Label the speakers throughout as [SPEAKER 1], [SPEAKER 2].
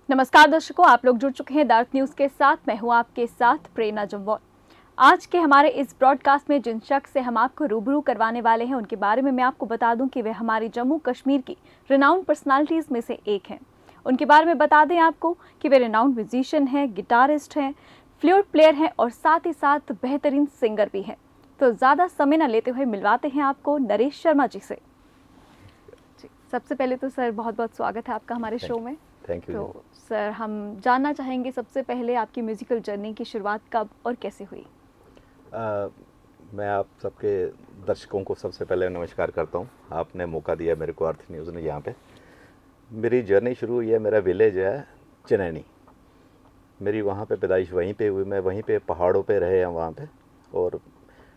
[SPEAKER 1] नमस्कार दर्शकों, आप लोग जुड़ चुके हैं डार्क न्यूज़ के साथ। मैं हूं आपके साथ प्रेरणा जम्वाल। आज के हमारे इस ब्रॉडकास्ट में जिन शख्स से हम आपको रूबरू करवाने वाले हैं उनके बारे में मैं आपको बता दूं कि वे हमारी जम्मू कश्मीर की रिनाउंड पर्सनालिटीज़ में से एक हैं। उनके बारे में बता दें आपको कि वे रिनाउंड म्यूजिशियन हैं, गिटारिस्ट हैं, फ्लूट प्लेयर हैं और साथ ही साथ बेहतरीन सिंगर भी हैं। तो ज़्यादा समय न लेते हुए मिलवाते हैं आपको नरेश शर्मा जी से। जी, सबसे पहले तो सर बहुत बहुत स्वागत है आपका हमारे शो में।
[SPEAKER 2] Thank you.
[SPEAKER 1] तो सर, हम जानना चाहेंगे सबसे पहले आपकी म्यूजिकल जर्नी की शुरुआत कब और कैसे हुई?
[SPEAKER 2] मैं आप सबके दर्शकों को सबसे पहले नमस्कार करता हूँ। आपने मौका दिया मेरे को अर्थ न्यूज़ ने यहाँ पे। मेरी जर्नी शुरू हुई है, मेरा विलेज है चनैनी। मेरी वहाँ पे पैदाइश वहीं पे हुई, मैं वहीं पे पहाड़ों पे रहे हैं वहाँ पे। और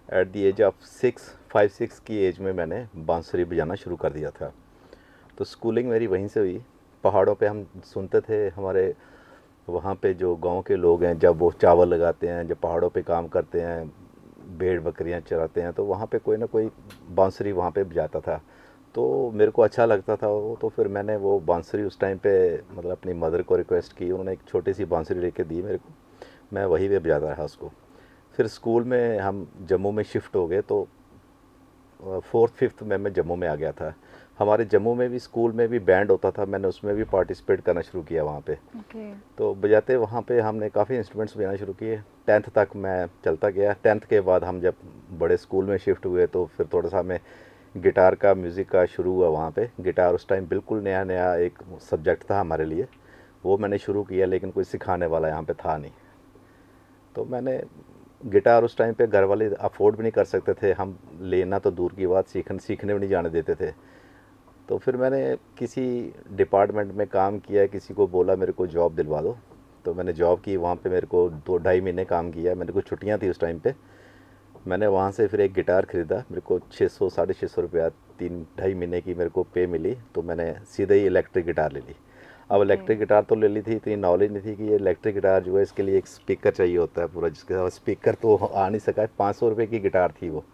[SPEAKER 2] एट दी एज ऑफ 5-6 की एज में मैंने बांसुरी बजाना शुरू कर दिया था। तो स्कूलिंग मेरी वहीं से हुई। पहाड़ों पे हम सुनते थे, हमारे वहाँ पे जो गांव के लोग हैं जब वो चावल लगाते हैं, जब पहाड़ों पे काम करते हैं, भेड़ बकरियाँ चराते हैं, तो वहाँ पे कोई ना कोई बांसुरी वहाँ पे बजाता था। तो मेरे को अच्छा लगता था वो। तो फिर मैंने वो बांसुरी उस टाइम पे मतलब अपनी मदर को रिक्वेस्ट की, उन्होंने एक छोटी सी बांसुरी लेके दी मेरे को। मैं वहीं पे बजाता रहा उसको। फिर स्कूल में हम जम्मू में शिफ्ट हो गए, तो 4th-5th में मैं जम्मू में आ गया था। हमारे जम्मू में भी स्कूल में भी बैंड होता था, मैंने उसमें भी पार्टिसिपेट करना शुरू किया वहाँ पे। तो बजाते वहाँ पे हमने काफ़ी इंस्ट्रूमेंट्स बजाना शुरू किए। 10th तक मैं चलता गया। 10th के बाद हम जब बड़े स्कूल में शिफ्ट हुए तो फिर थोड़ा सा हमें गिटार का, म्यूज़िक का शुरू हुआ वहाँ पे। गिटार उस टाइम बिल्कुल नया नया एक सब्जेक्ट था हमारे लिए। वो मैंने शुरू किया, लेकिन कोई सिखाने वाला यहाँ पर था नहीं। तो मैंने गिटार उस टाइम पे घर वाले अफोर्ड भी नहीं कर सकते थे, हम लेना तो दूर की बात, सीखने भी नहीं जाने देते थे। तो फिर मैंने किसी डिपार्टमेंट में काम किया, किसी को बोला मेरे को जॉब दिलवा दो। तो मैंने जॉब की, वहाँ पे मेरे को 2-2.5 महीने काम किया। मेरे को छुट्टियाँ थी उस टाइम पे। मैंने वहाँ से फिर एक गिटार ख़रीदा, मेरे को 600-650 रुपया 3-2.5 महीने की मेरे को पे मिली। तो मैंने सीधे ही इलेक्ट्रिक गिटार ले ली। अब इलेक्ट्रिक गिटार तो ले ली थी, इतनी नॉलेज नहीं थी कि ये इलेक्ट्रिक गिटार जो है इसके लिए एक स्पीकर चाहिए होता है पूरा, जिसके साथ स्पीकर तो आ नहीं सका। 500 रुपये की गिटार थी वो।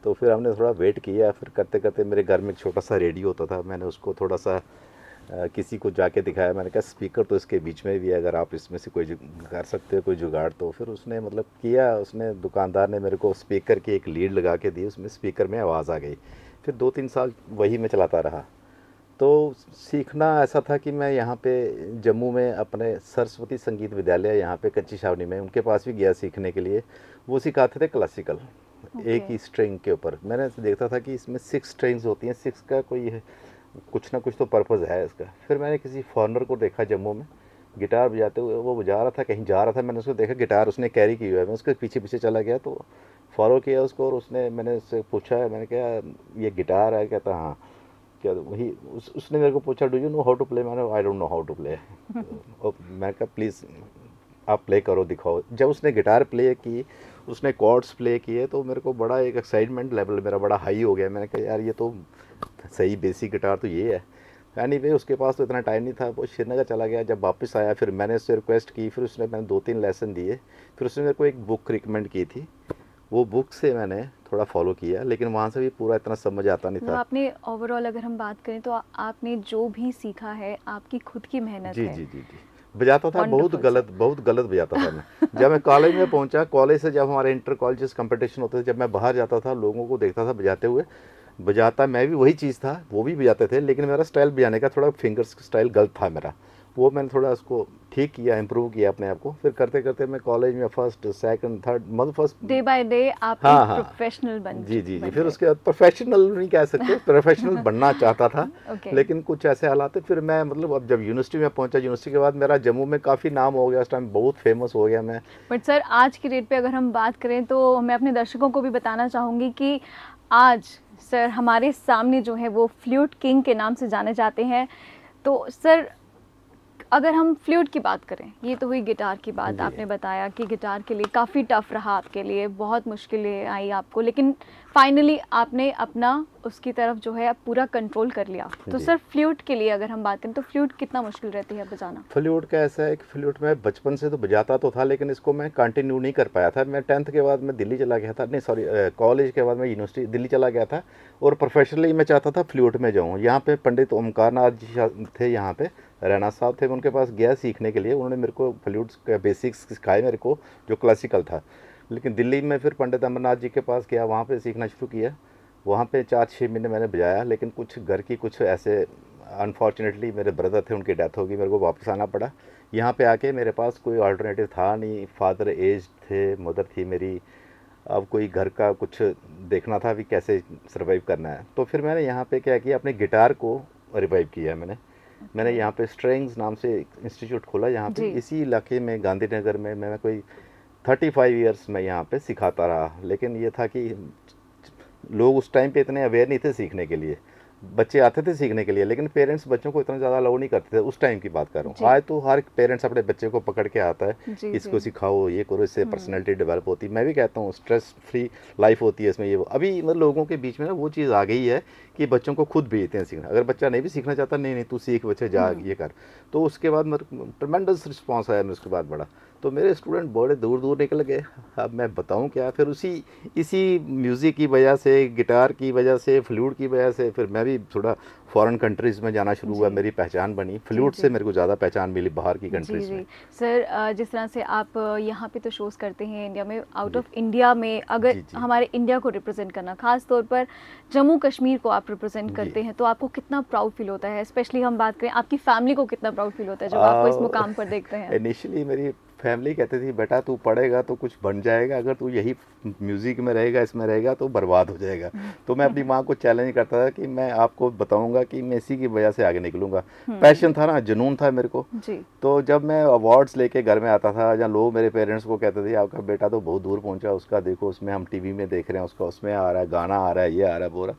[SPEAKER 2] तो फिर हमने थोड़ा वेट किया। फिर करते करते मेरे घर में एक छोटा सा रेडियो होता था, मैंने उसको थोड़ा सा किसी को जाके दिखाया। मैंने कहा स्पीकर तो इसके बीच में भी है, अगर आप इसमें से कोई कर सकते हो कोई जुगाड़। तो फिर उसने मतलब किया, उसने दुकानदार ने मेरे को स्पीकर की एक लीड लगा के दी, उसमें स्पीकर में आवाज़ आ गई। फिर 2-3 साल वही मैं चलाता रहा। तो सीखना ऐसा था कि मैं यहाँ पे जम्मू में अपने सरस्वती संगीत विद्यालय यहाँ पे कच्ची छावनी में, उनके पास भी गया सीखने के लिए। वो सिखाते थे क्लासिकल, एक ही स्ट्रिंग के ऊपर। मैंने देखता था कि इसमें 6 स्ट्रिंग्स होती हैं, 6 का कोई कुछ ना कुछ तो पर्पज़ है इसका। फिर मैंने किसी फॉरेनर को देखा जम्मू में गिटार बजाते हुए, वो बजा रहा था, कहीं जा रहा था, मैंने उसको देखा गिटार उसने कैरी की हुआ है। मैं उसके पीछे पीछे चला गया, तो फॉलो किया उसको। और मैंने उससे पूछा, मैंने कहा ये गिटार है? कहता हाँ। क्या वही उसने मेरे को पूछा do you know how to play? मैंने I don't know how to play. मैं कहा प्लीज़ आप प्ले करो, दिखाओ। जब उसने गिटार प्ले की, उसने कॉर्ड्स प्ले किए, तो मेरे को बड़ा एक एक्साइटमेंट लेवल मेरा बड़ा हाई हो गया। मैंने कहा यार ये तो सही बेसिक गिटार तो ये है। एनीवे उसके पास तो इतना टाइम नहीं था, वो श्रीनगर चला गया। जब वापस आया फिर मैंने उससे रिक्वेस्ट की, फिर उसने मैंने 2-3 लेसन दिए। फिर उसने मेरे को एक बुक रिकमेंड की थी, वो बुक से मैंने थोड़ा फॉलो किया, लेकिन वहाँ से भी पूरा इतना समझ आता नहीं था।
[SPEAKER 1] आपने ओवरऑल अगर हम बात करें तो आपने जो भी सीखा है आपकी खुद की मेहनत
[SPEAKER 2] जी
[SPEAKER 1] है।
[SPEAKER 2] जी जी जी। बजाता था बहुत गलत बजाता था मैं। जब मैं कॉलेज में पहुंचा, कॉलेज से जब हमारे इंटर कॉलेज कंपटीशन होते थे, जब मैं बाहर जाता था, लोगों को देखता था बजाते हुए, बजाता मैं भी वही चीज़ था, वो भी बजाते थे, लेकिन मेरा स्टाइल बजाने का थोड़ा फिंगर्स स्टाइल गलत था मेरा। वो मैंने थोड़ा उसको ठीक किया, इम्प्रूव किया अपने आप को। फिर करते करते मैं कॉलेज में 1st 2nd 3rd मतलब फर्स्ट
[SPEAKER 1] डे बाय डे आप
[SPEAKER 2] हाँ
[SPEAKER 1] एक
[SPEAKER 2] हाँ
[SPEAKER 1] प्रोफेशनल बन
[SPEAKER 2] जी जी जी। फिर उसके बाद प्रोफेशनल नहीं कह सकते, प्रोफेशनल बनना चाहता था। लेकिन कुछ ऐसे हालात थे, फिर मैं मतलब अब जब यूनिवर्सिटी में पहुंचा, यूनिवर्सिटी के बाद मेरा जम्मू में काफ़ी नाम हो गया, उस टाइम बहुत फेमस हो गया मैं।
[SPEAKER 1] बट सर आज की डेट पे अगर हम बात करें तो मैं अपने दर्शकों को भी बताना चाहूँगी कि आज सर हमारे सामने जो है वो फ्लूट किंग के नाम से जाने जाते हैं। तो सर अगर हम फ्लूट की बात करें, ये तो हुई गिटार की बात, आपने बताया कि गिटार के लिए काफ़ी टफ रहा आपके लिए, बहुत मुश्किलें आई आपको, लेकिन फाइनली आपने अपना उसकी तरफ जो है पूरा कंट्रोल कर लिया। तो सर फ्लूट के लिए अगर हम बात करें तो फ्लूट कितना मुश्किल रहती है बजाना?
[SPEAKER 2] फ्लूट का ऐसा है कि फ्लूट मैं बचपन से तो बजाता तो था, लेकिन इसको मैं कंटिन्यू नहीं कर पाया था। मैं 10th के बाद मैं दिल्ली चला गया था, नहीं सॉरी कॉलेज के बाद मैं यूनिवर्सिटी दिल्ली चला गया था, और प्रोफेशनली मैं चाहता था फ्लूट में जाऊँ। यहाँ पे पंडित ओमकार नाथ जी थे, यहाँ पे रैना साहब थे, मैं उनके पास गया सीखने के लिए। उन्होंने मेरे को फ्लूट्स का बेसिक्स सिखाए मेरे को, जो क्लासिकल था। लेकिन दिल्ली में फिर पंडित अमरनाथ जी के पास गया, वहाँ पे सीखना शुरू किया। वहाँ पे 4-6 महीने मैंने बजाया, लेकिन कुछ घर की कुछ ऐसे अनफॉर्चुनेटली मेरे ब्रदर थे, उनकी डेथ हो गई, मेरे को वापस आना पड़ा। यहाँ पे आके मेरे पास कोई अल्टरनेटिव था नहीं, फादर एज थे, मदर थी मेरी, अब कोई घर का कुछ देखना था भी कैसे सर्वाइव करना है। तो फिर मैंने यहाँ पे क्या किया, अपने गिटार को रिवाइव किया। मैंने यहाँ पे स्ट्रिंग्स नाम से इंस्टीट्यूट खोला यहाँ पे, इसी इलाके में गांधीनगर में। मैं कोई 35 ईयर्स में यहाँ पे सिखाता रहा। लेकिन ये था कि लोग उस टाइम पे इतने अवेयर नहीं थे सीखने के लिए। बच्चे आते थे सीखने के लिए, लेकिन पेरेंट्स बच्चों को इतना ज़्यादा अलाउ नहीं करते थे। उस टाइम की बात कर रहा हूँ। आज तो हर पेरेंट्स अपने बच्चे को पकड़ के आता है, इसको सिखाओ, ये करो, इससे पर्सनैलिटी डेवलप होती है। मैं भी कहता हूँ स्ट्रेस फ्री लाइफ होती है इसमें। ये अभी मतलब लोगों के बीच में ना वो चीज़ आ गई है कि बच्चों को खुद भेजते हैं सीखना। अगर बच्चा नहीं भी सीखना चाहता, नहीं तू सीख बच्चे, जा ये कर। तो उसके बाद मेरे ट्रमेंडस रिस्पॉन्स आया मेरे उसके बाद बड़ा। तो मेरे स्टूडेंट बड़े दूर दूर निकल गए। अब मैं बताऊं क्या, फिर इसी म्यूज़िक की वजह से, गिटार की वजह से, फ्लूट की वजह से फिर मैं भी थोड़ा फॉरेन कंट्रीज़ में जाना शुरू हुआ। मेरी पहचान बनी फ्लूट से, मेरे को ज़्यादा पहचान मिली बाहर की कंट्रीज़ में।
[SPEAKER 1] सर जिस तरह से आप यहाँ पे तो शोज़ करते हैं इंडिया में, आउट ऑफ इंडिया में अगर हमारे इंडिया को रिप्रेजेंट करना, खास तौर पर जम्मू कश्मीर को आप रिप्रेजेंट करते हैं, तो आपको कितना प्राउड फील होता है? स्पेशली हम बात करें, आपकी फैमिली को कितना प्राउड फील होता है जब आपको इस मुकाम पर देखते हैं?
[SPEAKER 2] इनिशियली मेरी फैमिली कहती थी बेटा तू पढ़ेगा तो कुछ बन जाएगा, अगर तू यही म्यूज़िक में रहेगा, इसमें रहेगा तो बर्बाद हो जाएगा। तो मैं अपनी माँ को चैलेंज करता था कि मैं आपको बताऊंगा कि मैं इसी की वजह से आगे निकलूंगा। पैशन था ना, जुनून था मेरे को जी। तो जब मैं अवार्ड्स लेके घर में आता था, जहाँ लोग मेरे पेरेंट्स को कहते थे आपका बेटा तो बहुत दूर पहुँचा, उसका देखो, उसमें हम टीवी में देख रहे हैं, उसका उसमें आ रहा है, गाना आ रहा है, ये आ रहा है, वो रहा।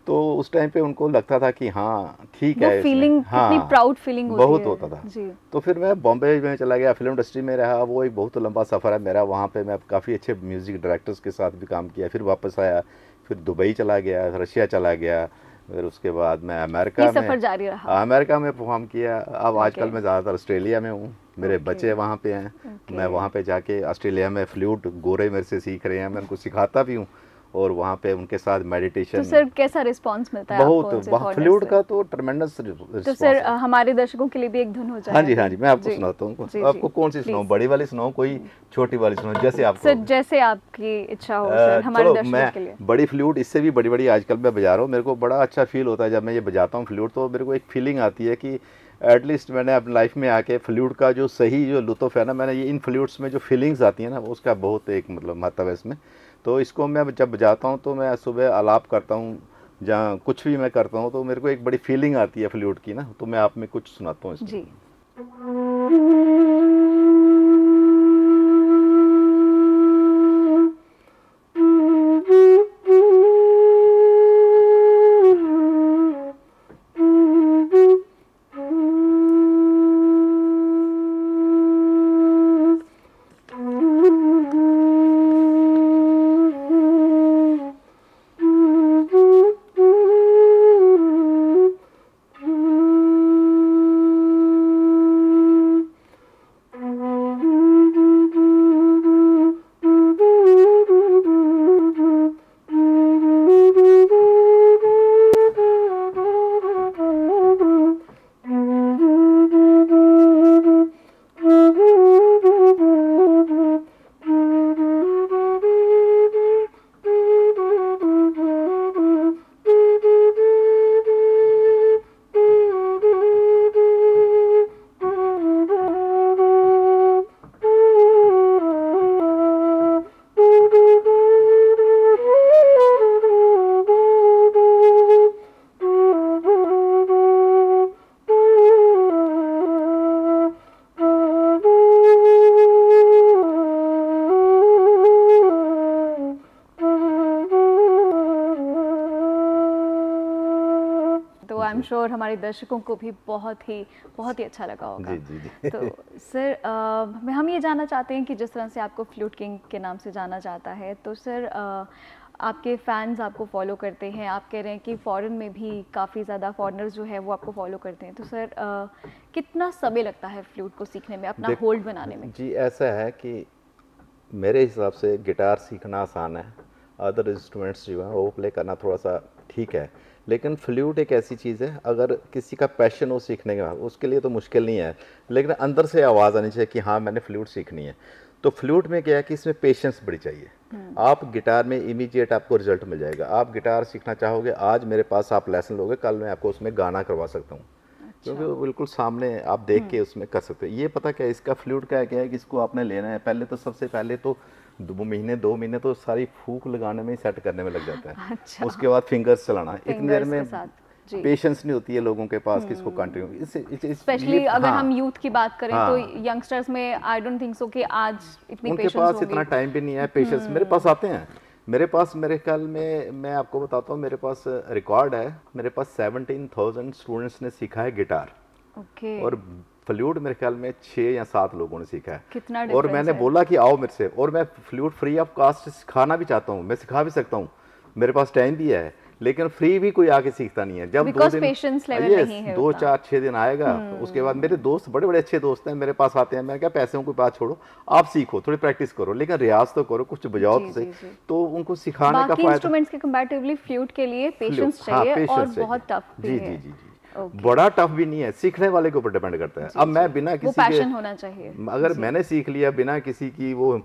[SPEAKER 2] तो उस टाइम पे उनको लगता था कि हाँ ठीक है,
[SPEAKER 1] फीलिंग, कितनी प्राउड फीलिंग
[SPEAKER 2] बहुत होता था जी। तो फिर मैं बॉम्बे में चला गया, फिल्म इंडस्ट्री में रहा। वो एक बहुत लंबा सफ़र है मेरा। वहाँ पे मैं काफ़ी अच्छे म्यूज़िक डायरेक्टर्स के साथ भी काम किया। फिर वापस आया, फिर दुबई चला गया, रशिया चला गया, फिर उसके बाद मैं अमेरिका में
[SPEAKER 1] सफ़र जारी रहा।
[SPEAKER 2] अमेरिका में परफॉर्म किया। अब आजकल मैं ज़्यादातर ऑस्ट्रेलिया में हूँ, मेरे बच्चे वहाँ पे हैं। मैं वहाँ पे जाके ऑस्ट्रेलिया में फ्लूट गोरे मेरे से सीख रहे हैं, मैं उनको सिखाता भी हूँ, और वहाँ पे उनके साथ मेडिटेशन।
[SPEAKER 1] तो सर कैसा रिस्पांस मिलता है
[SPEAKER 2] बहुत फ्लूट का तो ट्रेमेंडस रिस्पांस।
[SPEAKER 1] तो सर हमारे दर्शकों के लिए भी एक धुन हो जाए?
[SPEAKER 2] हाँ जी मैं आपको सुनाता हूँ। आपको कौन सी सुनाऊँ, बड़ी वाली सुनाऊँ, कोई छोटी वाली सुनाऊँ, जैसे आपको
[SPEAKER 1] सर जैसे आपकी इच्छा हो सर, हमारे दर्शकों के लिए।
[SPEAKER 2] बड़ी फ्लूट, इससे भी बड़ी बड़ी आजकल मैं बजा रहा हूँ। मेरे को बड़ा अच्छा फील होता है जब मैं ये बजाता हूँ फ्लूट। तो मेरे को एक फीलिंग आती है कि एटलीस्ट मैंने अपनी लाइफ में आके फ्लूट का जो सही जो लुत्फ़ है ना, मैंने ये इन फ्लूट्स में जो फीलिंग्स आती है ना, उसका बहुत एक मतलब महत्व है इसमें। तो इसको मैं जब बजाता हूँ तो मैं सुबह आलाप करता हूँ, जहाँ कुछ भी मैं करता हूँ, तो मेरे को एक बड़ी फीलिंग आती है फ्लूट की ना। तो मैं आप में कुछ सुनाता हूँ
[SPEAKER 1] जी। आई एम श्योर हमारे दर्शकों को भी बहुत ही अच्छा लगा होगा। जी। तो सर हम ये जानना चाहते हैं कि जिस तरह से आपको फ्लूट किंग के नाम से जाना जाता है, तो सर आपके फैंस आपको फॉलो करते हैं, आप कह रहे हैं कि फॉरेन में भी काफ़ी ज़्यादा फॉरेनर्स जो है वो आपको फॉलो करते हैं, तो सर कितना समय लगता है फ्लूट को सीखने में, अपना होल्ड बनाने में?
[SPEAKER 2] जी ऐसा है कि मेरे हिसाब से गिटार सीखना आसान है, अदर इंस्ट्रूमेंट्स जो हैं वो प्ले करना थोड़ा सा ठीक है, लेकिन फ्लूट एक ऐसी चीज़ है अगर किसी का पैशन हो सीखने का उसके लिए तो मुश्किल नहीं है, लेकिन अंदर से आवाज़ आनी चाहिए कि हाँ मैंने फ्लूट सीखनी है। तो फ्लूट में क्या है कि इसमें पेशेंस बड़ी चाहिए। आप गिटार में इमीडिएट आपको रिजल्ट मिल जाएगा। आप गिटार सीखना चाहोगे, आज मेरे पास आप लेसन लोगे, कल मैं आपको उसमें गाना करवा सकता हूँ, क्योंकि वो बिल्कुल सामने आप देख के उसमें कर सकते हो। ये पता क्या है इसका फ्लूट क्या है कि इसको आपने लेना है, पहले तो सबसे पहले तो 2 महीने तो सारी फूक लगाने में ही सेट करने में लग जाता है।
[SPEAKER 1] अच्छा।
[SPEAKER 2] उसके बाद फिंगर्स चलाना, इतनी देर में
[SPEAKER 1] जी।
[SPEAKER 2] पेशेंस नहीं होती है लोगों के पास कि इसको कंटिन्यू
[SPEAKER 1] स्पेशली अगर
[SPEAKER 2] हाँ,
[SPEAKER 1] हम यूथ की बात करें
[SPEAKER 2] हाँ,
[SPEAKER 1] तो यंगस्टर्स में आई डोंट थिंक सो कि आज इतनी
[SPEAKER 2] उनके
[SPEAKER 1] पेशेंस
[SPEAKER 2] पास
[SPEAKER 1] होगी।
[SPEAKER 2] इतना टाइम भी नहीं है। पेशेंस मेरे पास आते हैं, मेरे पास मेरे ख्याल में मैं आपको बताता हूँ, मेरे पास रिकॉर्ड है, मेरे पास 17,000 स्टूडेंट्स ने सीखा है गिटार।
[SPEAKER 1] ओके।
[SPEAKER 2] और फ्लूट मेरे ख्याल में 6 या 7 लोगों ने सीखा है।
[SPEAKER 1] कितना
[SPEAKER 2] और
[SPEAKER 1] डिफरेंस
[SPEAKER 2] मैंने
[SPEAKER 1] है।
[SPEAKER 2] बोला कि आओ मेरे से, और मैं फ्लूट फ्री ऑफ कास्ट सिखाना भी चाहता हूँ, मैं सिखा भी सकता हूँ, मेरे पास टाइम भी है, लेकिन फ्री भी कोई आके सीखता नहीं है। जब 2 दिन
[SPEAKER 1] पेशेंस लेवल नहीं है
[SPEAKER 2] 2 4 6 दिन आएगा, उसके बाद मेरे दोस्त बड़े बड़े अच्छे दोस्त हैं मेरे पास आते हैं, मैं क्या पैसों की बात छोड़ो, आप सीखो, थोड़ी प्रैक्टिस करो, लेकिन रियाज तो करो, कुछ बजाओ तो सही। तो उनको सिखाने का
[SPEAKER 1] बाकी
[SPEAKER 2] फायदा,
[SPEAKER 1] इंस्ट्रूमेंट्स के कंपैरेटिवली फ्लूट के लिए पेशेंस
[SPEAKER 2] हाँ,
[SPEAKER 1] चाहिए और
[SPEAKER 2] patience
[SPEAKER 1] बहुत टफ भी है।
[SPEAKER 2] जी बड़ा टफ भी नहीं है, सीखने वाले के ऊपर डिपेंड करता है। अब मैं बिना किसी
[SPEAKER 1] वो पैशन होना चाहिए।
[SPEAKER 2] अगर मैंने सीख लिया बिना किसी की वो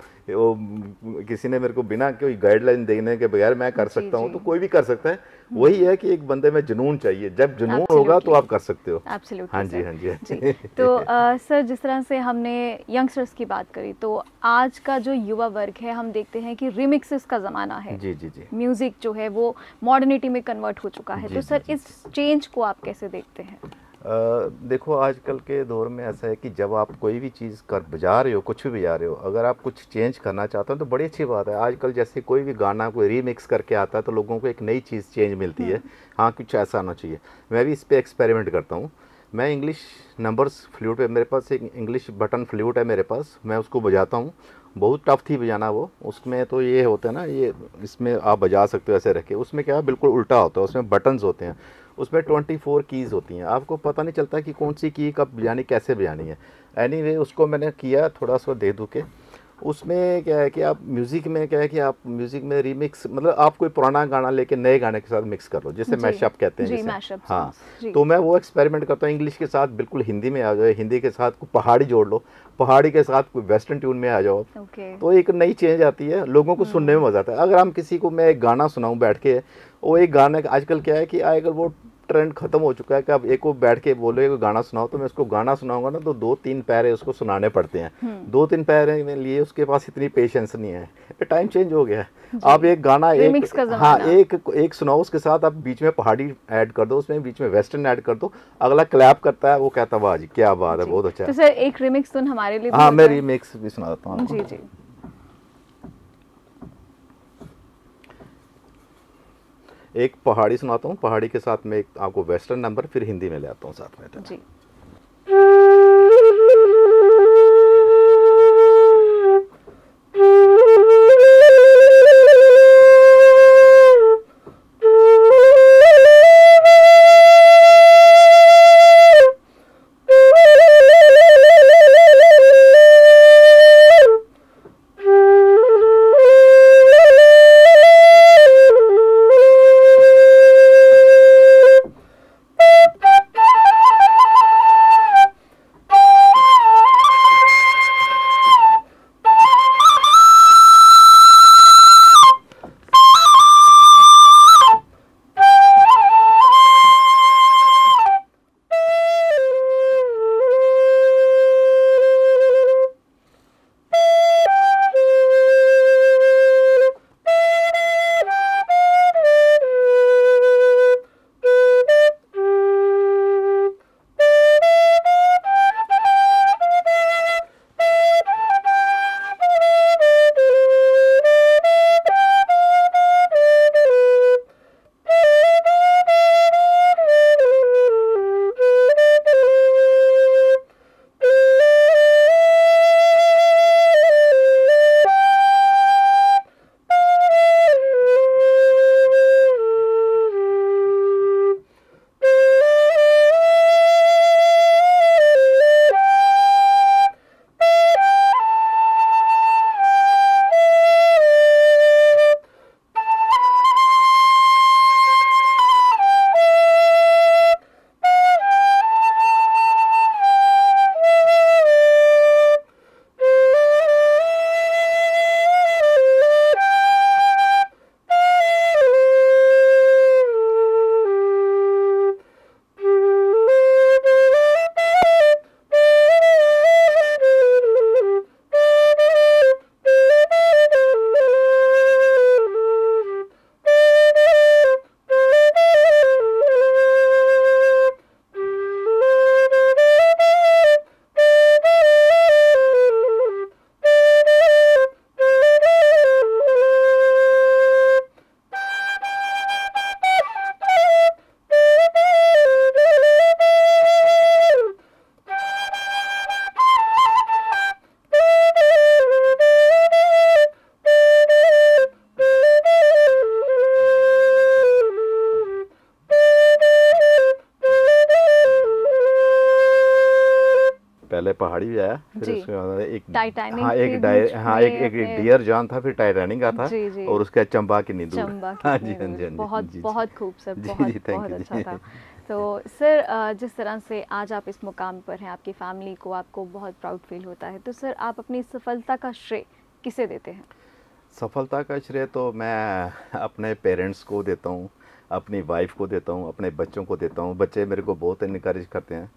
[SPEAKER 2] किसी ने मेरे को बिना कोई गाइडलाइन देने के बगैर मैं कर सकता हूँ, तो कोई भी कर सकता है। वही है कि एक बंदे में जुनून चाहिए, जब जुनून होगा तो आप कर सकते हो।
[SPEAKER 1] एब्सोल्युटली
[SPEAKER 2] हाँ जी, हाँ जी।
[SPEAKER 1] तो सर जिस तरह से हमने यंगस्टर्स की बात करी, तो आज का जो युवा वर्ग है हम देखते हैं कि रिमिक्सेस का ज़माना है।
[SPEAKER 2] जी।
[SPEAKER 1] म्यूज़िक जो है वो मॉडर्निटी में कन्वर्ट हो चुका है। तो सर इस चेंज को आप कैसे देखते हैं?
[SPEAKER 2] देखो आजकल के दौर में ऐसा है कि जब आप कोई भी चीज़ कर बजा रहे हो, कुछ भी बजा रहे हो, अगर आप कुछ चेंज करना चाहते हो तो बड़ी अच्छी बात है। आजकल जैसे कोई भी गाना कोई रीमिक्स करके आता है तो लोगों को एक नई चीज़ चेंज मिलती है। हाँ, कुछ ऐसा होना चाहिए। मैं भी इस पर एक्सपेरिमेंट करता हूँ। मैं इंग्लिश नंबर्स फ्लूट पे, मेरे पास एक इंग्लिश बटन फ्लूट है मेरे पास, मैं उसको बजाता हूँ। बहुत टफ थी बजाना वो, उसमें तो ये होता है ना, ये इसमें आप बजा सकते हो ऐसे रख के, उसमें क्या बिल्कुल उल्टा होता है, उसमें बटन्स होते हैं, उसमें 24 कीज़ होती हैं, आपको पता नहीं चलता कि कौन सी की कब बजानी, कैसे बजानी है। एनीवे उसको मैंने किया थोड़ा सा दे दूँ के, उसमें क्या है कि आप म्यूज़िक में क्या है कि आप म्यूज़िक में रीमिक्स, मतलब आप कोई पुराना गाना लेके नए गाने के साथ मिक्स कर लो, जैसे मैशअप कहते हैं जैसे। हाँ, तो मैं वो एक्सपेरिमेंट करता हूँ, इंग्लिश के साथ बिल्कुल हिंदी में आ जाओ, हिंदी के साथ कोई पहाड़ी जोड़ लो, पहाड़ी के साथ कोई वेस्टर्न ट्यून में आ जाओ, तो एक नई चेंज आती है, लोगों को सुनने में मज़ा आता है। अगर हम किसी को मैं एक गाना सुनाऊँ बैठ के, वो एक गाने का आजकल क्या है कि आजकल वो ट्रेंड खत्म हो चुका है कि अब एक को बैठ के बोले कोई गाना सुनाओ, तो मैं उसको गाना सुनाऊंगा ना तो 2-3 पैरे उसको सुनाने पड़ते हैं। 2-3 पैरे के लिए उसके पास इतनी पेशेंस नहीं है। टाइम चेंज हो गया है। आप एक गाना हाँ एक सुनाओ, उसके साथ आप बीच में पहाड़ी ऐड कर दो, उसमें बीच में वेस्टर्न ऐड कर दो, अगला क्लैप करता है, वो कहता है वाह जी क्या बात है, बहुत अच्छा।
[SPEAKER 1] तो सर एक रिमिक्स सुन हमारे लिए।
[SPEAKER 2] हाँ, मैं रिमिक्स भी सुना देता हूँ।
[SPEAKER 1] जी।
[SPEAKER 2] एक पहाड़ी सुनाता हूँ, पहाड़ी के साथ में एक आपको वेस्टर्न नंबर, फिर हिंदी में ले आता हूँ साथ में
[SPEAKER 1] जी।
[SPEAKER 2] पहले पहाड़ी भी आया, फिर
[SPEAKER 1] जी।
[SPEAKER 2] उसके बाद एक
[SPEAKER 1] टाइटैनिक
[SPEAKER 2] हाँ
[SPEAKER 1] के
[SPEAKER 2] एक
[SPEAKER 1] बीच
[SPEAKER 2] हाँ
[SPEAKER 1] में
[SPEAKER 2] एक
[SPEAKER 1] अपने-
[SPEAKER 2] डियर जॉन था, फिर टाइटैनिक का था,
[SPEAKER 1] जी, जी।
[SPEAKER 2] और उसके बाद चंबा की नींदूर।
[SPEAKER 1] चंबा
[SPEAKER 2] हाँ
[SPEAKER 1] कितनी
[SPEAKER 2] जी, हाँ
[SPEAKER 1] दूर,
[SPEAKER 2] जी, हाँ जी,
[SPEAKER 1] बहुत
[SPEAKER 2] जी, जी।
[SPEAKER 1] बहुत खूब सर,
[SPEAKER 2] जी,
[SPEAKER 1] बहुत
[SPEAKER 2] जी, थैंक
[SPEAKER 1] बहुत
[SPEAKER 2] यू
[SPEAKER 1] अच्छा
[SPEAKER 2] जी।
[SPEAKER 1] था। तो सर जिस तरह से आज आप इस मुकाम पर हैं, आपकी फैमिली को आपको बहुत प्राउड फील होता है, तो सर आप अपनी सफलता का श्रेय किसे देते हैं?
[SPEAKER 2] सफलता का श्रेय तो मैं अपने पेरेंट्स को देता हूँ, अपनी वाइफ को देता हूँ, अपने बच्चों को देता हूँ। बच्चे मेरे को बहुत इनकरेज करते हैं।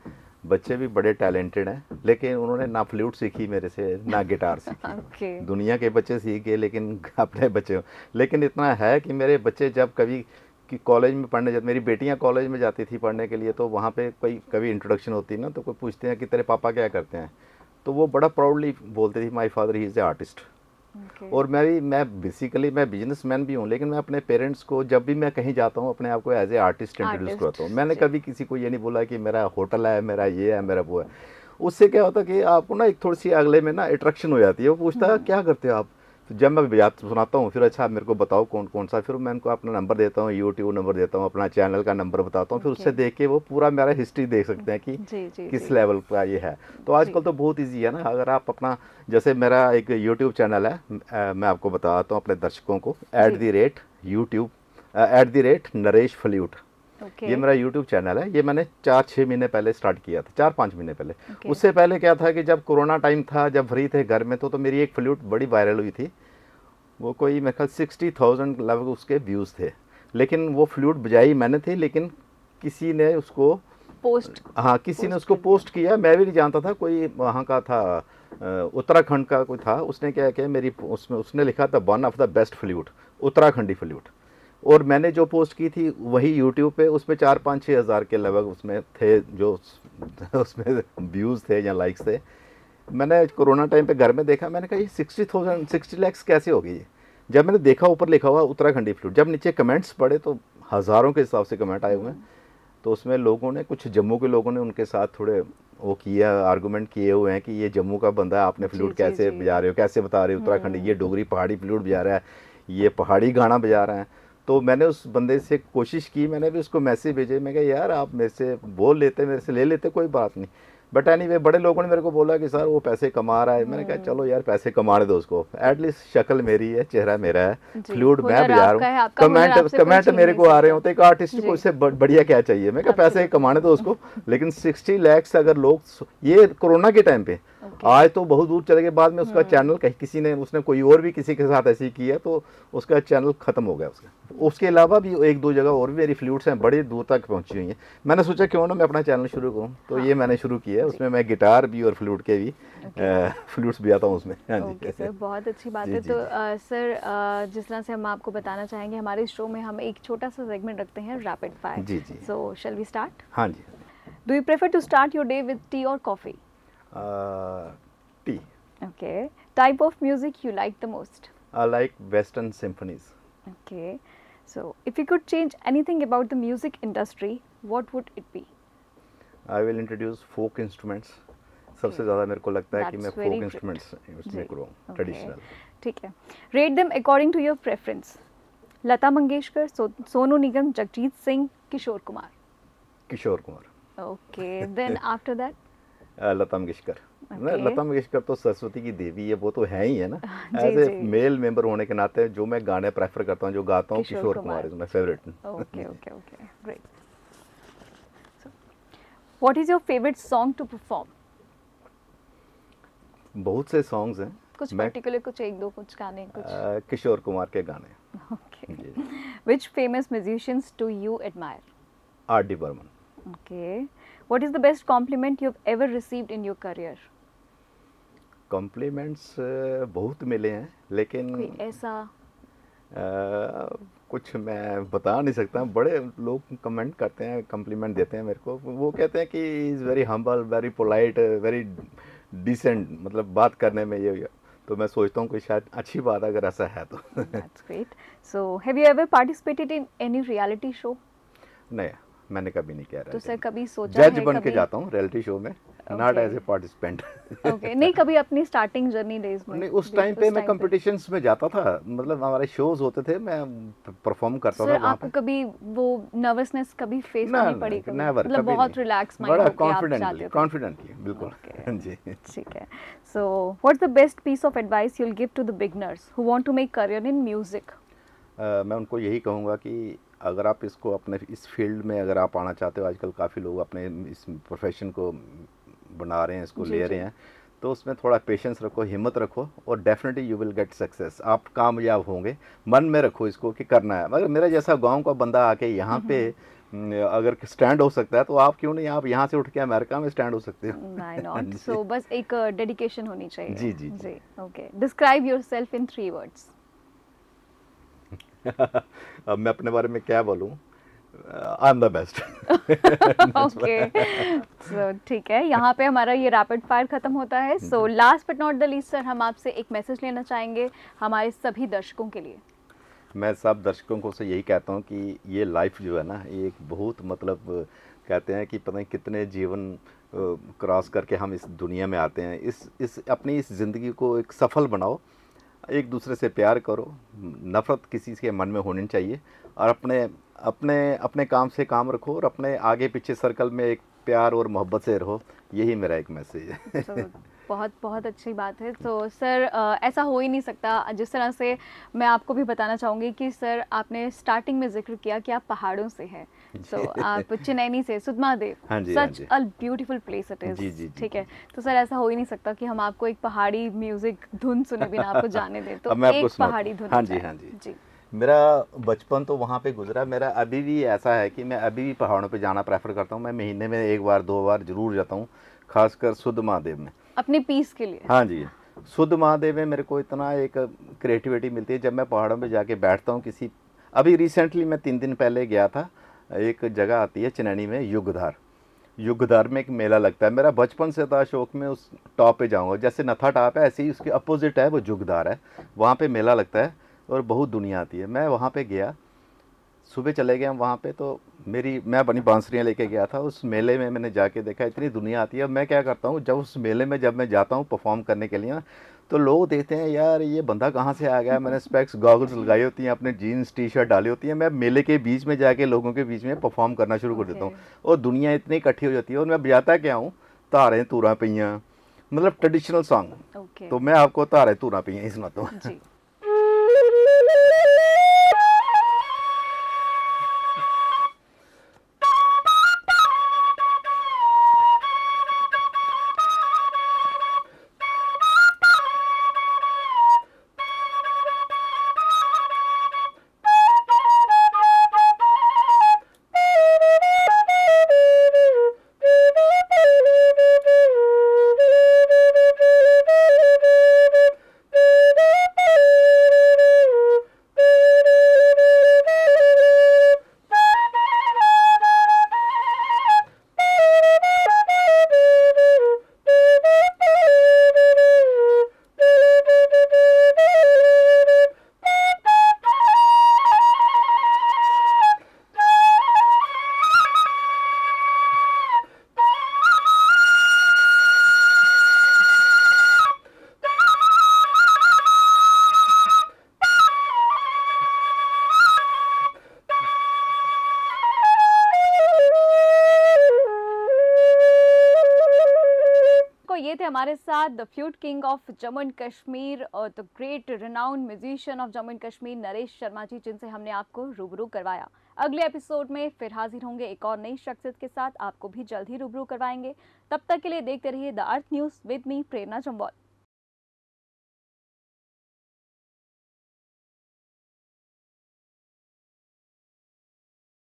[SPEAKER 2] बच्चे भी बड़े टैलेंटेड हैं, लेकिन उन्होंने ना फ्लूट सीखी मेरे से, ना गिटार सीखी।
[SPEAKER 1] ओके।
[SPEAKER 2] दुनिया के बच्चे सीख गए, लेकिन अपने बच्चे, लेकिन इतना है कि मेरे बच्चे जब कभी कि कॉलेज में पढ़ने जाते, मेरी बेटियां कॉलेज में जाती थी पढ़ने के लिए, तो वहाँ पे कोई कभी इंट्रोडक्शन होती है ना, तो कोई पूछते हैं कि तेरे पापा क्या करते हैं, तो वो बड़ा प्राउडली बोलते थी, my father he is a artist.
[SPEAKER 1] Okay.
[SPEAKER 2] और मैं बेसिकली मैं बिजनेसमैन भी हूँ, लेकिन मैं अपने पेरेंट्स को जब भी मैं कहीं जाता हूँ अपने आप को as a artist introduce
[SPEAKER 1] artist,
[SPEAKER 2] करता हूँ। मैंने
[SPEAKER 1] जी।
[SPEAKER 2] कभी किसी को ये नहीं बोला कि मेरा होटल है, मेरा ये है, मेरा वो है। उससे क्या होता है कि आपको ना एक थोड़ी सी अगले में ना अट्रैक्शन हो जाती है, वो पूछता है क्या करते हो आप, तो जब मैं याद सुनाता हूँ, फिर अच्छा मेरे को बताओ कौन कौन सा, फिर मैं उनको अपना नंबर देता हूँ, यूट्यूब नंबर देता हूँ, अपना चैनल का नंबर बताता हूँ, फिर उससे
[SPEAKER 1] ओके।
[SPEAKER 2] देख के वो पूरा मेरा हिस्ट्री देख सकते हैं कि
[SPEAKER 1] जी, जी,
[SPEAKER 2] किस
[SPEAKER 1] जी।
[SPEAKER 2] लेवल का ये है। तो आजकल तो बहुत इजी है ना, अगर आप अपना, जैसे मेरा एक यूट्यूब चैनल है, मैं आपको बताता हूँ अपने दर्शकों को, @YouTube @नरेश फ्लूट,
[SPEAKER 1] ओके।
[SPEAKER 2] ये मेरा यूट्यूब चैनल है। ये मैंने 4-6 महीने पहले स्टार्ट किया था, 4-5 महीने पहले।
[SPEAKER 1] ओके।
[SPEAKER 2] उससे पहले क्या था कि जब कोरोना टाइम था, जब फ्री थे घर में, तो मेरी एक फ्लूट बड़ी वायरल हुई थी। वो कोई मेरे ख्याल 60,000 लगभग उसके व्यूज़ थे, लेकिन वो फ्लूट बजाई मैंने थी, लेकिन किसी ने उसको
[SPEAKER 1] पोस्ट
[SPEAKER 2] हाँ किसी ने
[SPEAKER 1] पोस्ट
[SPEAKER 2] उसको
[SPEAKER 1] कर दिया।
[SPEAKER 2] पोस्ट किया, मैं भी नहीं जानता था, कोई वहाँ का था, उत्तराखंड का कोई था। उसने क्या किया, मेरी उसमें उसने लिखा था one of the best flute, Uttarakhandi flute. और मैंने जो पोस्ट की थी वही यूट्यूब पे, उसमें 4-5-6 हज़ार के लगभग उसमें थे जो उसमें व्यूज़ थे या लाइक्स थे। मैंने कोरोना टाइम पे घर में देखा, मैंने कहा ये 60 लैक्स कैसे हो गई है। जब मैंने देखा ऊपर लिखा हुआ उत्तराखंडी फ्लूट, जब नीचे कमेंट्स पढ़े तो हज़ारों के हिसाब से कमेंट आए हुए हैं। तो उसमें लोगों ने, कुछ जम्मू के लोगों ने उनके साथ थोड़े वो किया, आर्गूमेंट किए हुए हैं कि ये जम्मू का बंदा है, आपने
[SPEAKER 1] जी,
[SPEAKER 2] फ्लूट
[SPEAKER 1] जी,
[SPEAKER 2] कैसे
[SPEAKER 1] जी।
[SPEAKER 2] बजा रहे हो, कैसे बता रहे हो उत्तराखंडी, ये डोगरी पहाड़ी फ्लूट बजा रहा है, ये पहाड़ी गाना बजा रहा है। तो मैंने उस बंदे से कोशिश की, मैंने भी उसको मैसेज भेजे, मैं कहा यार आप मेरे से बोल लेते, मेरे से ले लेते, कोई बात नहीं। बट एनीवे बड़े लोगों ने मेरे को बोला कि सर वो पैसे कमा रहा है। मैंने कहा चलो यार पैसे कमाने दो उसको, एटलीस्ट शक्ल मेरी है, चेहरा मेरा है,
[SPEAKER 1] जी,
[SPEAKER 2] फ्लूट मैं
[SPEAKER 1] हुनर
[SPEAKER 2] बजा रहा
[SPEAKER 1] आपका है,
[SPEAKER 2] हूँ,
[SPEAKER 1] आपका हुनर आपसे कोई
[SPEAKER 2] कमेंट
[SPEAKER 1] छीन
[SPEAKER 2] मेरे
[SPEAKER 1] नहीं
[SPEAKER 2] को आ रहे
[SPEAKER 1] सकता।
[SPEAKER 2] होते, एक आर्टिस्ट को
[SPEAKER 1] जी।
[SPEAKER 2] इससे बढ़िया क्या चाहिए। मैं कहा पैसे
[SPEAKER 1] Absolutely.
[SPEAKER 2] कमाने दो उसको। लेकिन 60 लैक्स अगर लोग, ये कोरोना के टाइम पे,
[SPEAKER 1] Okay.
[SPEAKER 2] आज तो बहुत दूर चले गए, बाद में उसका चैनल कहीं किसी ने, उसने कोई और भी किसी के साथ ऐसे ही किया, तो उसका चैनल खत्म हो गया उसका। उसके अलावा भी एक दो जगह और भी मेरी फ्लूट्स हैं, बड़ी दूर तक पहुंची हुई हैं। मैंने सोचा क्यों ना मैं अपना चैनल शुरू करूं, तो
[SPEAKER 1] हाँ।
[SPEAKER 2] ये मैंने शुरू किया है।
[SPEAKER 1] जी।
[SPEAKER 2] उसमें मैं गिटार भी और फ्लूट के भी फ्लूट्स भी आता हूँ उसमें। हाँ जी।
[SPEAKER 1] ओके सर, बहुत अच्छी बात
[SPEAKER 2] जी,
[SPEAKER 1] है।
[SPEAKER 2] जी,
[SPEAKER 1] तो
[SPEAKER 2] जी।
[SPEAKER 1] सर जिस तरह से हम आपको बताना चाहेंगे, हमारे शो में हम एक छोटा सा सेगमेंट रखते हैं, रैपिड फायर।
[SPEAKER 2] जी, जी।
[SPEAKER 1] So shall we start?
[SPEAKER 2] हाँ जी।
[SPEAKER 1] Do you prefer to start your day with tea और coffee?
[SPEAKER 2] Tea.
[SPEAKER 1] Okay. Type of music you like the most?
[SPEAKER 2] I like western symphonies.
[SPEAKER 1] Okay, so if you could change anything about the music industry, what would it be?
[SPEAKER 2] I will introduce folk instruments. सबसे ज़्यादा मेरे को लगता है कि मैं
[SPEAKER 1] That's
[SPEAKER 2] folk
[SPEAKER 1] very great.
[SPEAKER 2] Instruments उसमें
[SPEAKER 1] जी,
[SPEAKER 2] करूँ,
[SPEAKER 1] okay.
[SPEAKER 2] ट्रेडिशनल।
[SPEAKER 1] ठीक है। Rate them according to your preference. Lata Mangeshkar, Sonu Nigam, Jagjit Singh, Kishore Kumar.
[SPEAKER 2] Kishore Kumar.
[SPEAKER 1] Okay, then after that?
[SPEAKER 2] Lata Mangeshkar.
[SPEAKER 1] Okay.
[SPEAKER 2] Lata Mangeshkar तो सरस्वती की देवी है, वो तो है ही है ना।
[SPEAKER 1] जी,
[SPEAKER 2] एज ए
[SPEAKER 1] जी।
[SPEAKER 2] मेल मेंबर होने के नाते जो मैं गाने प्रेफर करता हूँ, जो गाता हूँ,
[SPEAKER 1] Kishore
[SPEAKER 2] Kishore
[SPEAKER 1] Kumar.
[SPEAKER 2] Kumar is my favourite.
[SPEAKER 1] Okay, okay, okay, great. So, what is your favorite song to perform?
[SPEAKER 2] बहुत से सॉन्ग्स हैं।
[SPEAKER 1] कुछ
[SPEAKER 2] मैं
[SPEAKER 1] पर्टिकुलर, कुछ एक दो, कुछ गाने, कुछ।
[SPEAKER 2] किशोर कुमार के गाने।
[SPEAKER 1] Okay.
[SPEAKER 2] जी।
[SPEAKER 1] Which famous musicians do you admire?
[SPEAKER 2] R.D. Burman.
[SPEAKER 1] Okay. What is the best compliment you've ever received in your career?
[SPEAKER 2] Compliments बहुत मिले हैं, लेकिन
[SPEAKER 1] कोई ऐसा?
[SPEAKER 2] कुछ मैं बता नहीं सकता। बड़े लोग कमेंट करते हैं, कम्प्लीमेंट देते हैं मेरे को, वो कहते हैं कि is very humble, very polite, very decent, मतलब बात करने में ये। तो मैं सोचता हूँ कि शायद अच्छी बात अगर ऐसा है तो।
[SPEAKER 1] That's great. So, have you ever participated in any reality show?
[SPEAKER 2] नहीं, मैंने कभी नहीं किया।
[SPEAKER 1] तो सर कभी सोचा
[SPEAKER 2] जज
[SPEAKER 1] है
[SPEAKER 2] बन के
[SPEAKER 1] कभी?
[SPEAKER 2] जाता हूँ रियलिटी शो में। Not as a participant.
[SPEAKER 1] Okay, नहीं कभी अपनी स्टार्टिंग जर्नी डेज में?
[SPEAKER 2] नहीं, उस टाइम पे मैं कंपटीशंस में जाता था, मतलब हमारे शोज होते थे, मैं परफॉर्म करता था वहाँ
[SPEAKER 1] आपको कभी वो नर्वसनेस कभी फेस करनी पड़ी?
[SPEAKER 2] नेवर,
[SPEAKER 1] मतलब बहुत रिलैक्स माइंड
[SPEAKER 2] बड़ा
[SPEAKER 1] होके आप जाते थे?
[SPEAKER 2] कॉन्फिडेंटली बिल्कुल। जी
[SPEAKER 1] ठीक है। So what's the best piece of advice you will give to the beginners who want to make career in music?
[SPEAKER 2] मैं उनको यही कहूँगा कि अगर आप इसको अपने इस फील्ड में अगर आप आना चाहते हो, आजकल काफ़ी लोग अपने इस प्रोफेशन को बना रहे हैं, इसको ले रहे हैं, तो उसमें थोड़ा पेशेंस रखो, हिम्मत रखो, और definitely you will get success. आप कामयाब होंगे, मन में रखो इसको कि करना है। मगर मेरा जैसा गांव का बंदा आके यहाँ पे अगर स्टैंड हो सकता है, तो आप क्यों नहीं, आप यहाँ से उठ के अमेरिका में स्टैंड हो सकते हो।
[SPEAKER 1] Why not? सो बस एक डेडिकेशन होनी चाहिए।
[SPEAKER 2] जी जी
[SPEAKER 1] जी। Okay, describe yourself in 3 words.
[SPEAKER 2] अब मैं अपने बारे में क्या बोलूँ? I am the best.
[SPEAKER 1] Okay, so ठीक है, यहाँ पे हमारा ये रैपिड फायर खत्म होता है। So last but not the least sir, हम आपसे एक मैसेज लेना चाहेंगे हमारे सभी दर्शकों के लिए।
[SPEAKER 2] मैं सब दर्शकों को से यही कहता हूँ कि ये लाइफ जो है ना, ये एक बहुत मतलब कहते हैं कि पता नहीं कितने जीवन क्रॉस करके हम इस दुनिया में आते हैं। इस अपनी इस ज़िंदगी को एक सफल बनाओ, एक दूसरे से प्यार करो, नफ़रत किसी के मन में होनी चाहिए, और अपने अपने अपने काम से काम रखो, और अपने आगे पीछे सर्कल में एक प्यार और मोहब्बत से रहो। यही मेरा एक मैसेज है।
[SPEAKER 1] तो बहुत बहुत अच्छी बात है। तो सर ऐसा हो ही नहीं सकता, जिस तरह से मैं आपको भी बताना चाहूँगी कि सर आपने स्टार्टिंग में जिक्र किया कि आप पहाड़ों से हैं, तो आप चेन्नई से, Sudhmahadev, such a beautiful place it is. ठीक है, तो सर ऐसा हो ही नहीं सकता कि हम आपको एक पहाड़ी म्यूजिक धुन सुने बिना आपको जाने दें, तो एक पहाड़ी धुन।
[SPEAKER 2] हाँ जी। मेरा बचपन तो वहाँ पे गुजरा। मेरा अभी भी ऐसा है कि मैं अभी भी पहाड़ों पे जाना प्रेफर करता हूँ। मैं महीने में 1 बार 2 बार जरूर जाता हूँ, खासकर सुद्धमहादेव में,
[SPEAKER 1] अपने पीस के लिए।
[SPEAKER 2] हाँ जी, सुद्धमहादेव में मेरे को इतना एक क्रिएटिविटी मिलती है जब मैं पहाड़ों में जाके बैठता हूँ। अभी रिसेंटली मैं 3 दिन पहले गया था, एक जगह आती है चनैनी में, युगधार में एक मेला लगता है। मेरा बचपन से था शौक में उस टॉप पे जाऊँगा, जैसे नथा टॉप है ऐसे ही उसके अपोजिट है वो युगधार है, वहाँ पे मेला लगता है और बहुत दुनिया आती है। मैं वहाँ पे गया, सुबह चले गए हम वहाँ पे, तो मैं अपनी बांसुरियाँ लेके गया था। उस मेले में मैंने जाके देखा इतनी दुनिया आती है। मैं क्या करता हूँ, जब उस मेले में जब मैं जाता हूँ परफॉर्म करने के लिए ना, तो लोग देखते हैं यार ये बंदा कहाँ से आ गया। मैंने स्पेक्स गॉगल्स लगाई होती हैं, अपने जीन्स टी शर्ट डाली होती है, मैं मेले के बीच में जाके लोगों के बीच में परफॉर्म करना शुरू कर देता हूँ, और दुनिया इतनी इकट्ठी हो जाती है। और मैं बजाता क्या हूँ, तारें तूरा पईयां, मतलब ट्रेडिशनल सॉन्ग। तो मैं आपको तारें तूरा पईयां ही सुनाता हूँ।
[SPEAKER 1] ये थे हमारे साथ the flute king of Jammu and Kashmir और the great renowned musician of Jammu and Kashmir Naresh Sharma ji, जिनसे हमने आपको रूबरू करवाया। अगले एपिसोड में फिर हाजिर होंगे एक और नई शख्सियत के साथ, आपको भी जल्द ही रूबरू करवाएंगे। तब तक के लिए देखते रहिए the earth news with me Prerna Jamwal.